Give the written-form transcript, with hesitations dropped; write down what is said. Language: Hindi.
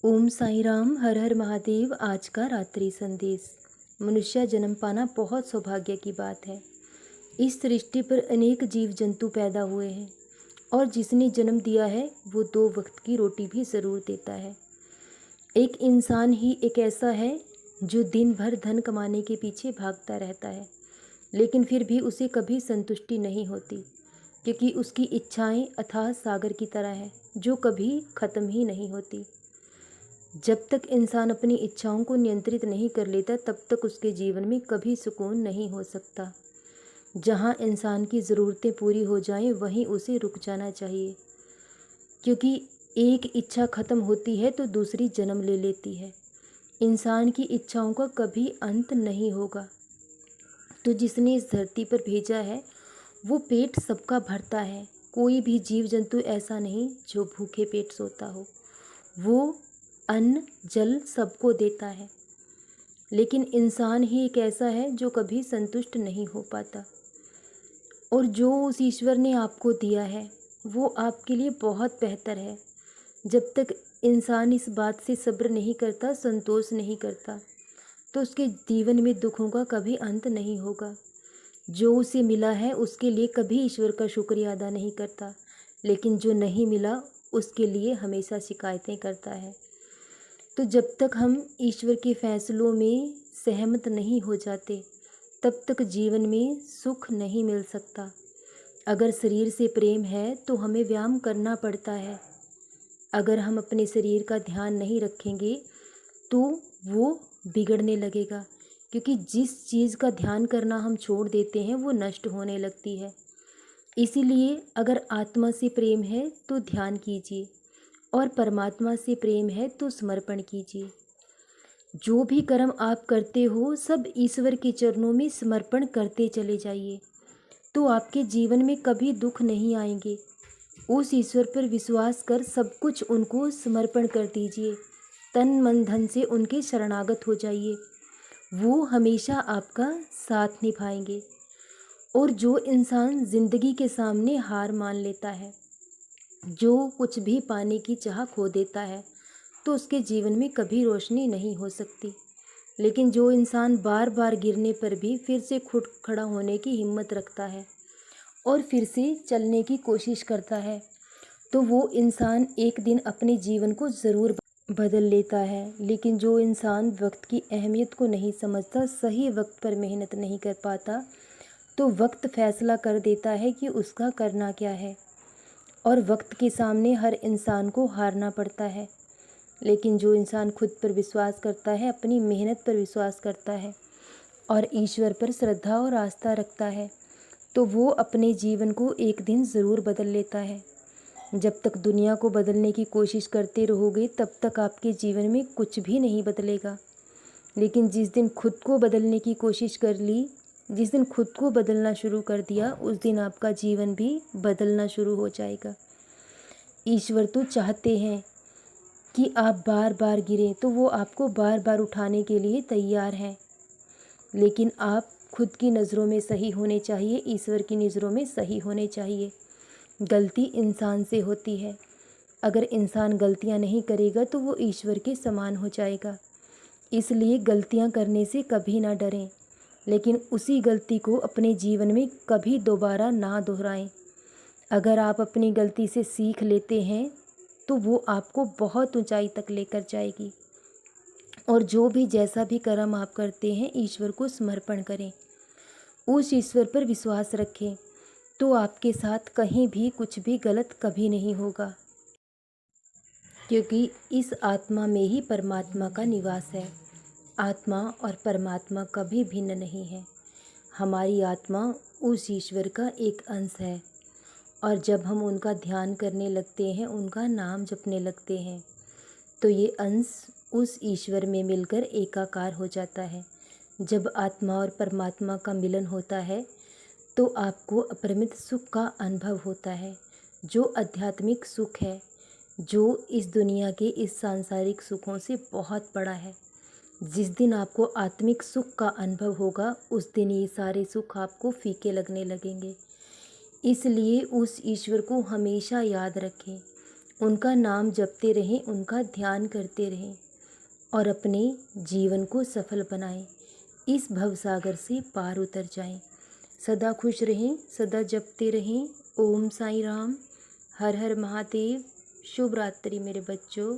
ओम साई राम, हर हर महादेव। आज का रात्रि संदेश। मनुष्य जन्म पाना बहुत सौभाग्य की बात है। इस सृष्टि पर अनेक जीव जंतु पैदा हुए हैं और जिसने जन्म दिया है वो 2 वक्त की रोटी भी ज़रूर देता है। एक इंसान ही एक ऐसा है जो दिन भर धन कमाने के पीछे भागता रहता है, लेकिन फिर भी उसे कभी संतुष्टि नहीं होती, क्योंकि उसकी इच्छाएं अथाह सागर की तरह है जो कभी ख़त्म ही नहीं होती। जब तक इंसान अपनी इच्छाओं को नियंत्रित नहीं कर लेता तब तक उसके जीवन में कभी सुकून नहीं हो सकता। जहाँ इंसान की ज़रूरतें पूरी हो जाएं वहीं उसे रुक जाना चाहिए, क्योंकि एक इच्छा ख़त्म होती है तो दूसरी जन्म ले लेती है। इंसान की इच्छाओं का कभी अंत नहीं होगा। तो जिसने इस धरती पर भेजा है वो पेट सबका भरता है। कोई भी जीव जंतु ऐसा नहीं जो भूखे पेट सोता हो। वो अन्न जल सबको देता है, लेकिन इंसान ही एक ऐसा है जो कभी संतुष्ट नहीं हो पाता। और जो उस ईश्वर ने आपको दिया है वो आपके लिए बहुत बेहतर है। जब तक इंसान इस बात से सब्र नहीं करता, संतोष नहीं करता, तो उसके जीवन में दुखों का कभी अंत नहीं होगा। जो उसे मिला है उसके लिए कभी ईश्वर का शुक्रिया अदा नहीं करता, लेकिन जो नहीं मिला उसके लिए हमेशा शिकायतें करता है। तो जब तक हम ईश्वर के फैसलों में सहमत नहीं हो जाते तब तक जीवन में सुख नहीं मिल सकता। अगर शरीर से प्रेम है तो हमें व्यायाम करना पड़ता है। अगर हम अपने शरीर का ध्यान नहीं रखेंगे तो वो बिगड़ने लगेगा, क्योंकि जिस चीज़ का ध्यान करना हम छोड़ देते हैं वो नष्ट होने लगती है। इसीलिए अगर आत्मा से प्रेम है तो ध्यान कीजिए और परमात्मा से प्रेम है तो समर्पण कीजिए। जो भी कर्म आप करते हो सब ईश्वर के चरणों में समर्पण करते चले जाइए, तो आपके जीवन में कभी दुख नहीं आएंगे। उस ईश्वर पर विश्वास कर सब कुछ उनको समर्पण कर दीजिए। तन मन धन से उनके शरणागत हो जाइए। वो हमेशा आपका साथ निभाएंगे। और जो इंसान जिंदगी के सामने हार मान लेता है, जो कुछ भी पाने की चाह खो देता है, तो उसके जीवन में कभी रोशनी नहीं हो सकती। लेकिन जो इंसान बार बार गिरने पर भी फिर से खुद खड़ा होने की हिम्मत रखता है और फिर से चलने की कोशिश करता है, तो वो इंसान एक दिन अपने जीवन को ज़रूर बदल लेता है। लेकिन जो इंसान वक्त की अहमियत को नहीं समझता, सही वक्त पर मेहनत नहीं कर पाता, तो वक्त फैसला कर देता है कि उसका करना क्या है। और वक्त के सामने हर इंसान को हारना पड़ता है। लेकिन जो इंसान खुद पर विश्वास करता है, अपनी मेहनत पर विश्वास करता है और ईश्वर पर श्रद्धा और आस्था रखता है, तो वो अपने जीवन को एक दिन ज़रूर बदल लेता है। जब तक दुनिया को बदलने की कोशिश करते रहोगे तब तक आपके जीवन में कुछ भी नहीं बदलेगा। लेकिन जिस दिन खुद को बदलने की कोशिश कर ली, जिस दिन खुद को बदलना शुरू कर दिया, उस दिन आपका जीवन भी बदलना शुरू हो जाएगा। ईश्वर तो चाहते हैं कि आप बार बार गिरें, तो वो आपको बार बार उठाने के लिए तैयार हैं। लेकिन आप खुद की नज़रों में सही होने चाहिए, ईश्वर की नज़रों में सही होने चाहिए। गलती इंसान से होती है। अगर इंसान गलतियां नहीं करेगा तो वो ईश्वर के समान हो जाएगा। इसलिए गलतियां करने से कभी ना डरें, लेकिन उसी गलती को अपने जीवन में कभी दोबारा ना दोहराएं। अगर आप अपनी गलती से सीख लेते हैं तो वो आपको बहुत ऊंचाई तक लेकर जाएगी। और जो भी जैसा भी कर्म आप करते हैं, ईश्वर को समर्पण करें, उस ईश्वर पर विश्वास रखें, तो आपके साथ कहीं भी कुछ भी गलत कभी नहीं होगा, क्योंकि इस आत्मा में ही परमात्मा का निवास है। आत्मा और परमात्मा कभी भिन्न नहीं है। हमारी आत्मा उस ईश्वर का एक अंश है, और जब हम उनका ध्यान करने लगते हैं, उनका नाम जपने लगते हैं, तो ये अंश उस ईश्वर में मिलकर एकाकार हो जाता है। जब आत्मा और परमात्मा का मिलन होता है तो आपको अपरिमित सुख का अनुभव होता है, जो आध्यात्मिक सुख है, जो इस दुनिया के इस सांसारिक सुखों से बहुत बड़ा है। जिस दिन आपको आत्मिक सुख का अनुभव होगा, उस दिन ये सारे सुख आपको फीके लगने लगेंगे। इसलिए उस ईश्वर को हमेशा याद रखें उनका नाम जपते रहें, उनका ध्यान करते रहें और अपने जीवन को सफल बनाएं। इस भवसागर से पार उतर जाएं। सदा खुश रहें, सदा जपते रहें। ओम साईं राम। हर हर महादेव। शुभ रात्रि मेरे बच्चों।